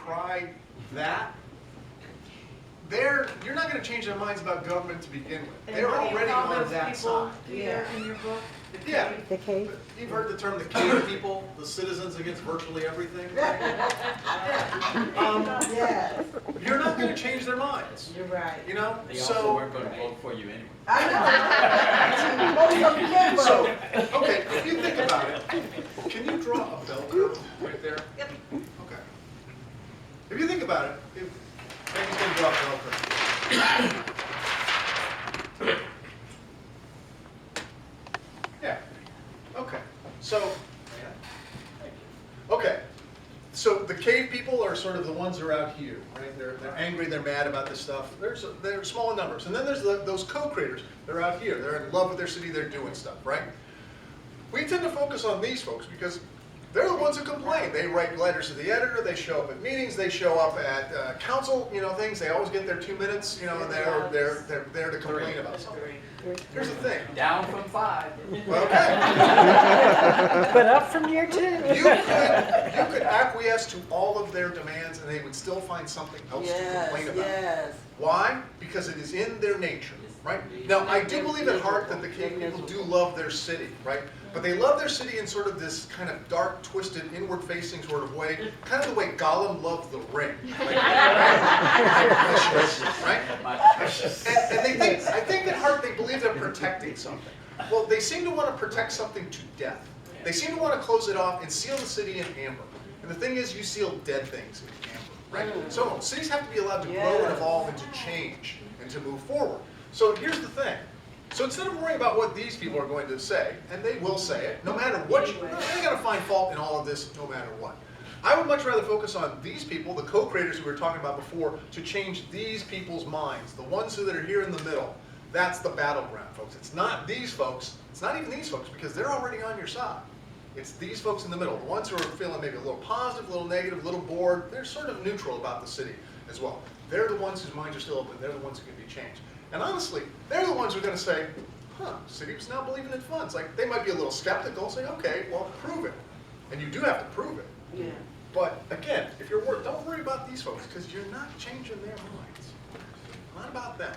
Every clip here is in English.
decry that, you're not going to change their minds about government to begin with. They're already on that side. In your book? Yeah. The cave? You've heard the term the cave people, the citizens against virtually everything. Right? Yes, You're not going to change their minds. you're right. You know? They also weren't going to vote for you anyway. I know. Most of them can't So, vote. okay, if you think about it, can you draw a bell curve right there? Yep. Okay. If you think about it, Becky's going to draw a bell curve. Yeah. Okay. So, okay. So the cave people are sort of the ones who are out here, right? They're angry, they're mad about this stuff. They're small in numbers. And then there's those co-creators. They're out here. They're in love with their city. They're doing stuff, right? We tend to focus on these folks because they're the ones who complain. They write letters to the editor. They show up at meetings. They show up at council, things. They always get their 2 minutes, and they're there to complain about something. Here's the thing. Down from 5. Okay. But up from year 2. You could acquiesce to all of their demands and they would still find something else to complain about. Yes. Why? Because it is in their nature, right? Now, I do believe at heart that the cave people do love their city, right? But they love their city in sort of this kind of dark, twisted, inward-facing sort of way, kind of the way Gollum loved the ring. Right? And they think, I think at heart they believe they're protecting something. Well, they seem to want to protect something to death. They seem to want to close it off and seal the city in amber. And the thing is, you seal dead things in amber, right? So cities have to be allowed to grow and evolve and to change and to move forward. So here's the thing. So instead of worrying about what these people are going to say, and they will say it, no matter what, they're going to find fault in all of this no matter what. I would much rather focus on these people, the co-creators we were talking about before, to change these people's minds, the ones that are here in the middle. That's the battleground, folks. It's not these folks, it's not even these folks, because they're already on your side. It's these folks in the middle, the ones who are feeling maybe a little positive, a little negative, a little bored. They're sort of neutral about the city as well. They're the ones whose minds are still open. They're the ones who can be changed. And honestly, they're the ones who are going to say, city's now believing in funds. Like, they might be a little skeptical, say, okay, well, prove it. And you do have to prove it. Yeah. But again, if you're worried, don't worry about these folks, because you're not changing their minds. Not about them.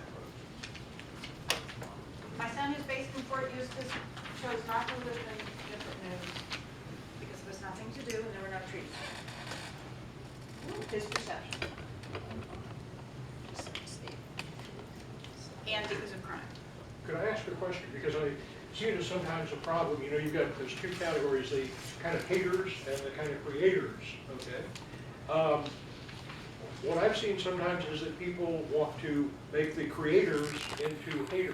My son, who's based in Fort Eustis, chose not to live in Newport News because there was nothing to do and there were no trees. His perception. And because of crime. Could I ask a question? Because I see it as sometimes a problem. You've got those two categories, the kind of haters and the kind of creators, okay? What I've seen sometimes is that people want to make the creators into haters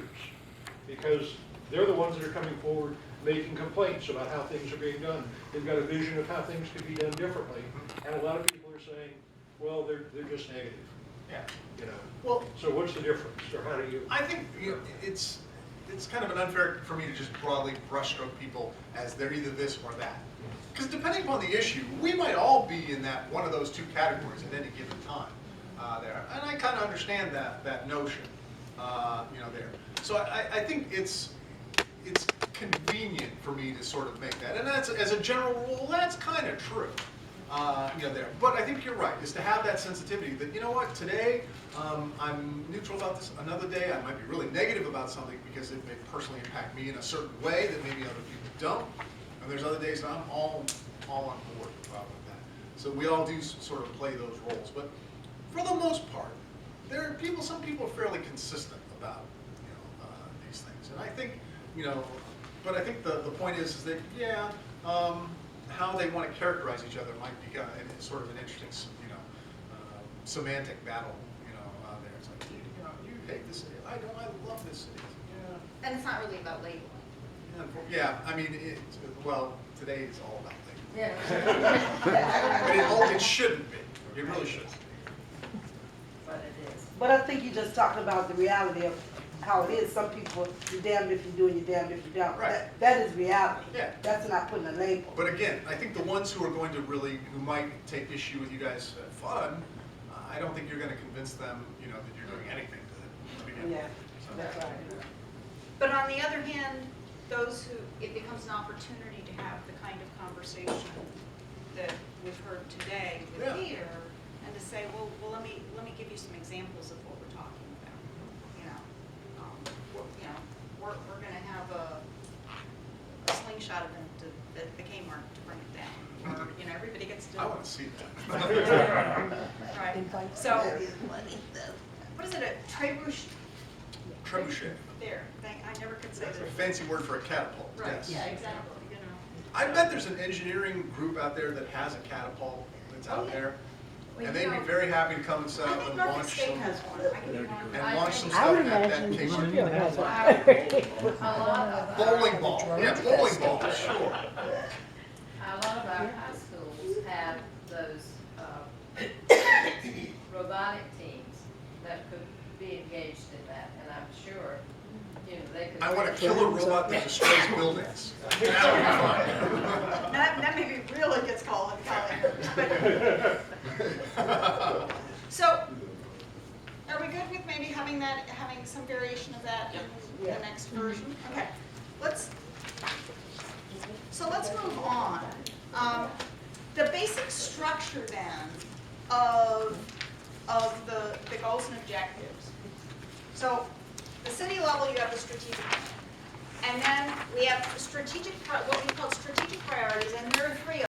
because they're the ones that are coming forward making complaints about how things are being done. They've got a vision of how things could be done differently. And a lot of people are saying, well, they're just negative. Yeah. Well, so what's the difference, or how do you? I think it's kind of an unfair for me to just broadly brushstroke people as they're either this or that. Because depending upon the issue, we might all be in that one of those two categories at any given time there. And I kind of understand that notion, there. So I think it's convenient for me to sort of make that. And that's, as a general rule, that's kind of true. There. But I think you're right, is to have that sensitivity that, you know what, today I'm neutral about this, another day I might be really negative about something because it may personally impact me in a certain way that maybe other people don't. And there's other days that I'm all on board with that. So we all do sort of play those roles. But for the most part, some people are fairly consistent about these things. And I think, but I think the point is that, yeah, how they want to characterize each other might be sort of an interesting, semantic battle, there. It's like, you hate this city. I don't. I love this city. Yeah. And it's not really about label. Yeah. I mean, today is all about label. Yeah. But it shouldn't be. It really shouldn't be. But it is. But I think you're just talking about the reality of how it is. Some people, you're damned if you do and you're damned if you don't. Right. That is reality. Yeah. That's not putting a label. But again, I think the ones who are going to who might take issue with you guys' fun, I don't think you're going to convince them, that you're doing anything to begin with. Yeah, So, that's right. But on the other hand, those who, it becomes an opportunity to have the kind of conversation that we've heard today with Yeah. Peter, and you some examples of what we're talking about. You know, we're gonna have a slingshot event at the Kmart to bring it down. Or, you know, everybody gets to. I want to see that. Right, so, what is it, a trebuchet? Trebuchet. There, I never could say That's a that. fancy word for a catapult, Right, yes. yeah, exactly, you know. I bet there's an engineering group out there that has a catapult that's out there. Well, And you they'd be know, very happy to come and set I up think and Norfolk launch State some, has one, I could be wrong. and launch some I stuff would at that imagine Kmart. Newport has one. Bowling ball, yeah, bowling ball, sure. A lot of our high schools have those robotic teams that could be engaged in that, and I'm sure, you know, they could. I want a killer robot that destroys buildings. That would be fun. That maybe really gets called in college. So, are we good with maybe having some variation of that in the next version? Okay, let's move on. The basic structure then of the goals and objectives. So, the city level, you have the strategic plan. And then we have what we call strategic priorities, and there are three of them.